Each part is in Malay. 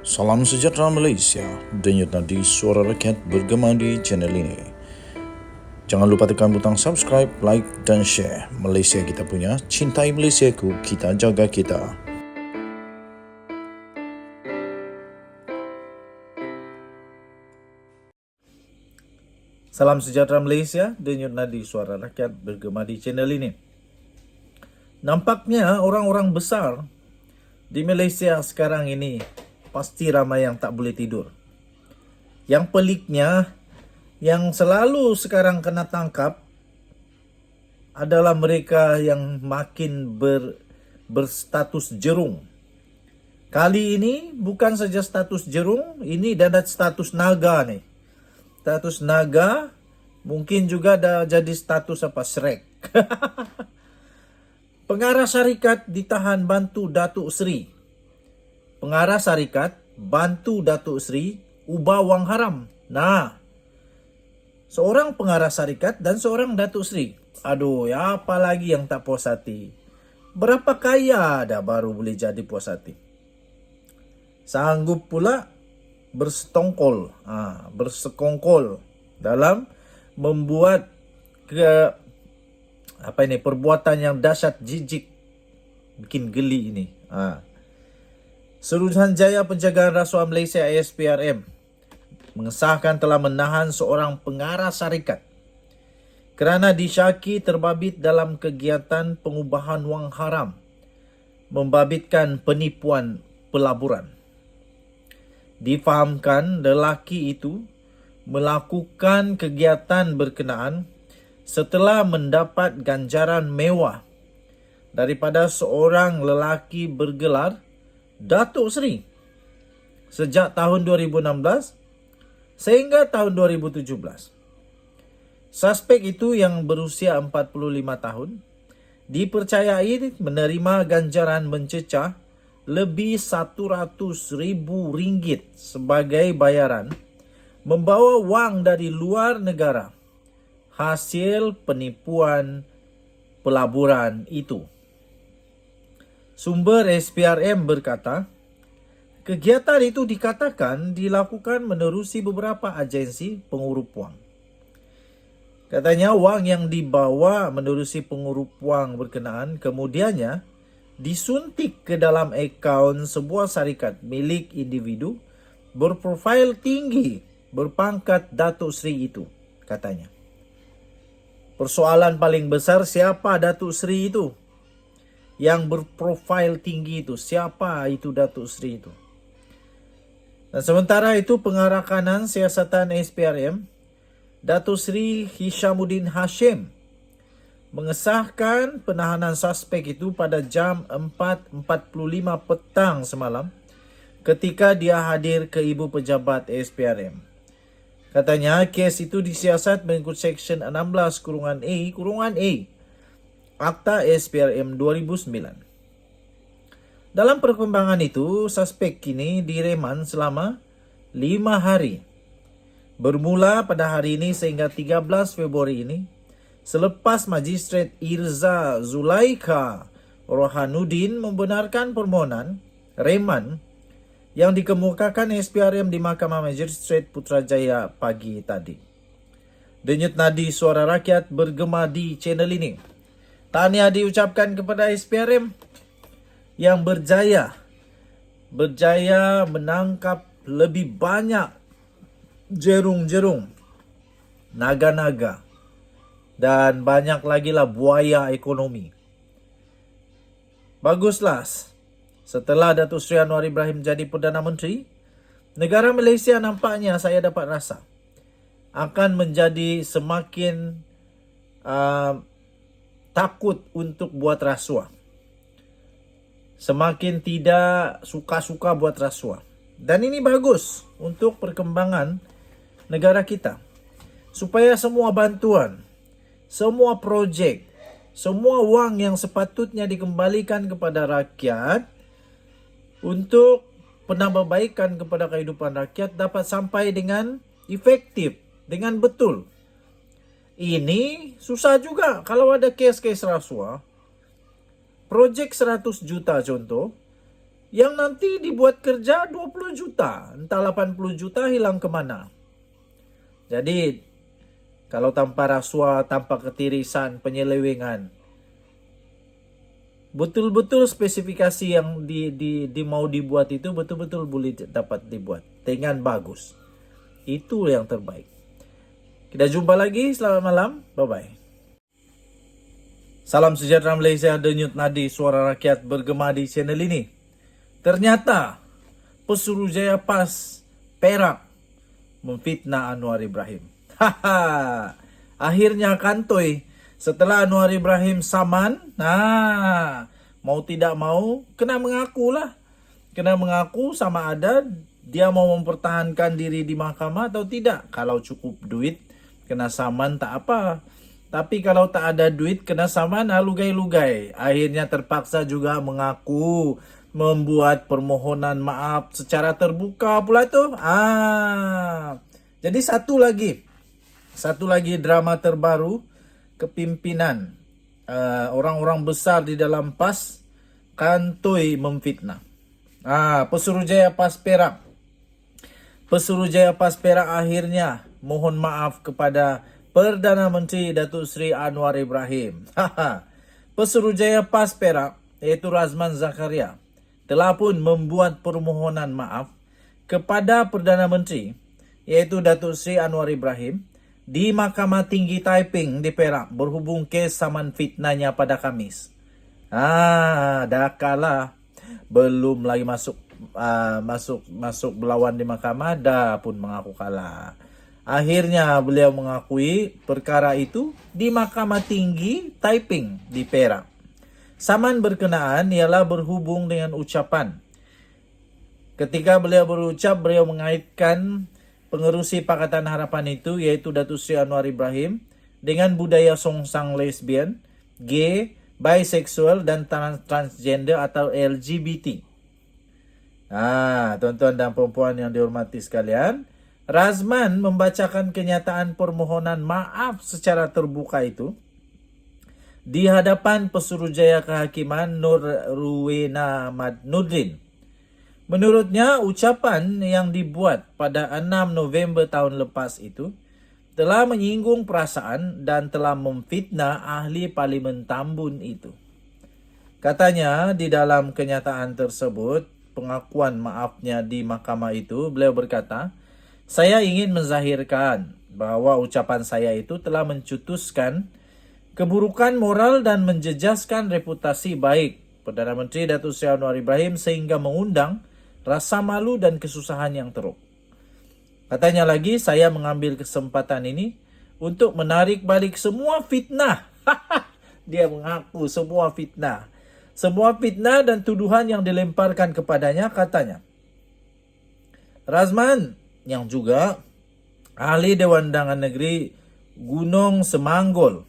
Salam sejahtera Malaysia, denyut nadi suara rakyat bergema di channel ini. Jangan lupa tekan butang subscribe, like dan share. Malaysia kita punya, cintai Malaysiaku, kita jaga kita. Salam sejahtera Malaysia, denyut nadi suara rakyat bergema di channel ini. Nampaknya orang-orang besar di Malaysia sekarang ini pasti ramai yang tak boleh tidur. Yang peliknya, yang selalu sekarang kena tangkap adalah mereka yang makin berstatus jerung. Kali ini bukan saja status jerung, ini dah status naga nih. Status naga, mungkin juga dah jadi status Shrek. Pengarah syarikat ditahan bantu Datuk Seri. Pengarah syarikat bantu Datuk Seri ubah wang haram. Nah, seorang pengarah syarikat dan seorang Datuk Seri. Aduh, ya apa lagi yang tak puas hati? Berapa kaya dah baru boleh jadi puas hati? Sanggup pula bersekongkol dalam membuat perbuatan yang dahsyat, jijik, bikin geli ini. Suruhanjaya Pencegahan Rasuah Malaysia ASPRM mengesahkan telah menahan seorang pengarah syarikat kerana disyaki terbabit dalam kegiatan pengubahan wang haram, membabitkan penipuan pelaburan. Difahamkan lelaki itu melakukan kegiatan berkenaan setelah mendapat ganjaran mewah daripada seorang lelaki bergelar Datuk Seri sejak tahun 2016 sehingga tahun 2017. Suspek itu yang berusia 45 tahun dipercayai menerima ganjaran mencecah lebih 100,000 ringgit sebagai bayaran membawa wang dari luar negara hasil penipuan pelaburan itu. Sumber SPRM berkata, kegiatan itu dikatakan dilakukan menerusi beberapa agensi pengurup wang. Katanya wang yang dibawa menerusi pengurup wang berkenaan kemudiannya disuntik ke dalam akaun sebuah syarikat milik individu berprofil tinggi berpangkat Datuk Seri itu, katanya. Persoalan paling besar, siapa Datuk Seri itu? Yang berprofil tinggi itu, siapa itu Datuk Seri itu? Dan sementara itu, pengarah kanan siasatan SPRM, Datuk Seri Hishamuddin Hashim, mengesahkan penahanan suspek itu pada jam 4.45 petang semalam ketika dia hadir ke Ibu Pejabat SPRM. Katanya, kes itu disiasat mengikut Seksyen 16(A) Akta SPRM 2009. Dalam perkembangan itu, suspek kini direman selama 5 hari. Bermula pada hari ini sehingga 13 Februari ini, selepas Magistrat Irza Zulaikha Rohanuddin membenarkan permohonan reman yang dikemukakan SPRM di Mahkamah Magistrat Putrajaya pagi tadi. Denyut nadi suara rakyat bergema di channel ini. Tahniah diucapkan kepada SPRM yang berjaya menangkap lebih banyak jerung-jerung, naga-naga, dan banyak lagi lah buaya ekonomi. Baguslah, setelah Datuk Seri Anwar Ibrahim jadi Perdana Menteri, negara Malaysia nampaknya saya dapat rasa akan menjadi semakin takut untuk buat rasuah. Semakin tidak suka-suka buat rasuah. Dan ini bagus untuk perkembangan negara kita. Supaya semua bantuan, semua projek, semua wang yang sepatutnya dikembalikan kepada rakyat untuk penambahbaikan kepada kehidupan rakyat dapat sampai dengan efektif, dengan betul. Ini susah juga kalau ada kes-kes rasuah. Projek 100 juta contoh, yang nanti dibuat kerja 20 juta, entah 80 juta hilang kemana. Jadi kalau tanpa rasuah, tanpa ketirisan, penyelewengan, betul-betul spesifikasi yang mau dibuat itu betul-betul boleh dapat dibuat dengan bagus. Itu yang terbaik. Kita jumpa lagi, selamat malam, bye-bye. Salam sejahtera Malaysia, denyut nadi suara rakyat bergema di channel ini. Ternyata Pesuruhjaya PAS Perak memfitnah Anwar Ibrahim. Haha. Akhirnya kantoi setelah Anwar Ibrahim saman, mau tidak mau kena mengaku lah. Kena mengaku sama ada dia mau mempertahankan diri di mahkamah atau tidak. Kalau cukup duit kena saman tak apa. Tapi kalau tak ada duit kena saman, lugai-lugai. Akhirnya terpaksa juga mengaku, membuat permohonan maaf secara terbuka pula tuh. Jadi satu lagi drama terbaru kepimpinan orang-orang besar di dalam PAS kantoi memfitnah. Pesuruhjaya PAS Perak. Pesuruhjaya PAS Perak akhirnya mohon maaf kepada Perdana Menteri Datuk Seri Anwar Ibrahim. Pesuruhjaya PAS Perak iaitu Razman Zakaria telah pun membuat permohonan maaf kepada Perdana Menteri iaitu Datuk Seri Anwar Ibrahim di Mahkamah Tinggi Taiping di Perak berhubung kes saman fitnahnya pada Khamis. Dah kalah, belum lagi masuk berlawan di mahkamah, dah pun mengaku kalah. Akhirnya beliau mengakui perkara itu di Mahkamah Tinggi Taiping di Perak. Saman berkenaan ialah berhubung dengan ucapan. Ketika beliau berucap, beliau mengaitkan pengerusi Pakatan Harapan itu iaitu Datuk Seri Anwar Ibrahim dengan budaya songsang lesbian, gay, bisexual dan transgender atau LGBT. Tuan-tuan dan perempuan yang dihormati sekalian, Razman membacakan kenyataan permohonan maaf secara terbuka itu di hadapan Pesuruhjaya Kehakiman Nur Ruwena Nurdin. Menurutnya, ucapan yang dibuat pada 6 November tahun lepas itu telah menyinggung perasaan dan telah memfitnah ahli Parlimen Tambun itu. Katanya di dalam kenyataan tersebut, pengakuan maafnya di mahkamah itu, beliau berkata, "Saya ingin menzahirkan bahawa ucapan saya itu telah mencetuskan keburukan moral dan menjejaskan reputasi baik Perdana Menteri Datuk Seri Anwar Ibrahim sehingga mengundang rasa malu dan kesusahan yang teruk." Katanya lagi, "Saya mengambil kesempatan ini untuk menarik balik semua fitnah." Dia mengaku semua fitnah. Semua fitnah dan tuduhan yang dilemparkan kepadanya, katanya. Razman yang juga ahli Dewan Undangan Negeri Gunung Semanggol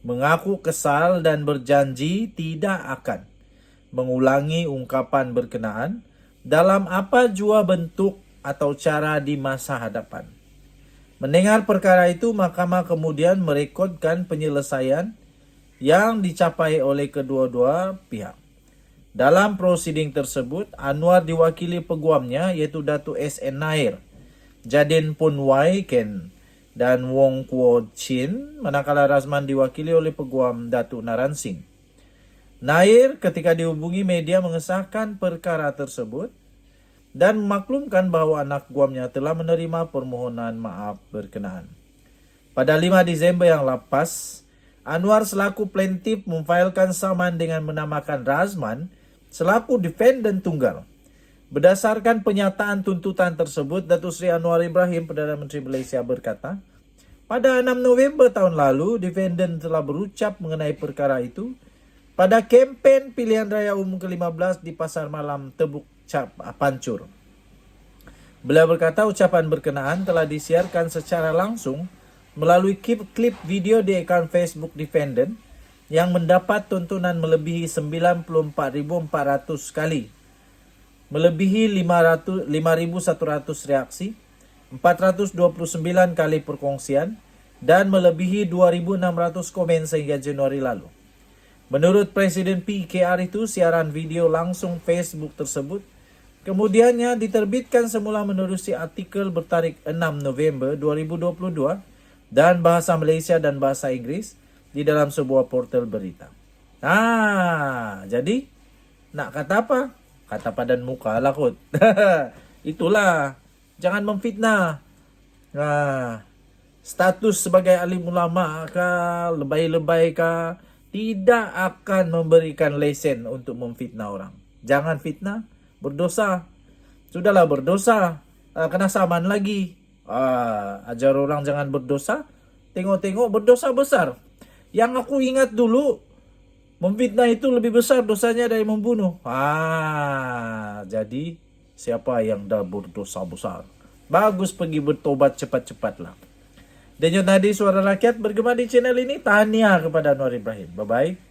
mengaku kesal dan berjanji tidak akan mengulangi ungkapan berkenaan dalam apa jua bentuk atau cara di masa hadapan. Mendengar perkara itu, mahkamah kemudian merekodkan penyelesaian yang dicapai oleh kedua-dua pihak. Dalam prosiding tersebut, Anwar diwakili peguamnya iaitu Datuk S.N. Nair, Jadin Pun Wai Ken dan Wong Kuo Chin, manakala Razman diwakili oleh peguam Datuk Naran Singh. Nair ketika dihubungi media mengesahkan perkara tersebut dan memaklumkan bahawa anak guamnya telah menerima permohonan maaf berkenaan. Pada 5 Disember yang lepas, Anwar selaku plaintiff memfailkan saman dengan menamakan Razman selaku defendant tunggal. Berdasarkan penyataan tuntutan tersebut, Datuk Seri Anwar Ibrahim, Perdana Menteri Malaysia berkata, pada 6 November tahun lalu, defendant telah berucap mengenai perkara itu pada kempen pilihan raya umum ke-15 di Pasar Malam Tebuk Pancur. Beliau berkata ucapan berkenaan telah disiarkan secara langsung melalui klip video di akaun Facebook defendant yang mendapat tontonan melebihi 94,400 kali. Melebihi 5.100 reaksi, 429 kali perkongsian, dan melebihi 2.600 komen sehingga Januari lalu. Menurut Presiden PKR itu, siaran video langsung Facebook tersebut kemudiannya diterbitkan semula menerusi artikel bertarikh 6 November 2022 dan bahasa Malaysia dan bahasa Inggris di dalam sebuah portal berita. Jadi nak kata apa? Kata padan muka lah kot. Itulah, jangan memfitnah. Status sebagai alim ulama kah, lebay-lebay kah, tidak akan memberikan lesen untuk memfitnah orang. Jangan fitnah, berdosa. Sudahlah berdosa, kena saman lagi. Ajar orang jangan berdosa, tengok-tengok berdosa besar. Yang aku ingat dulu, memfitnah itu lebih besar dosanya dari membunuh. Jadi siapa yang dah berdosa besar, bagus pergi bertobat cepat-cepatlah. Denyut Nadi Suara Rakyat bergema di channel ini. Tahniah kepada Anwar Ibrahim. Bye-bye.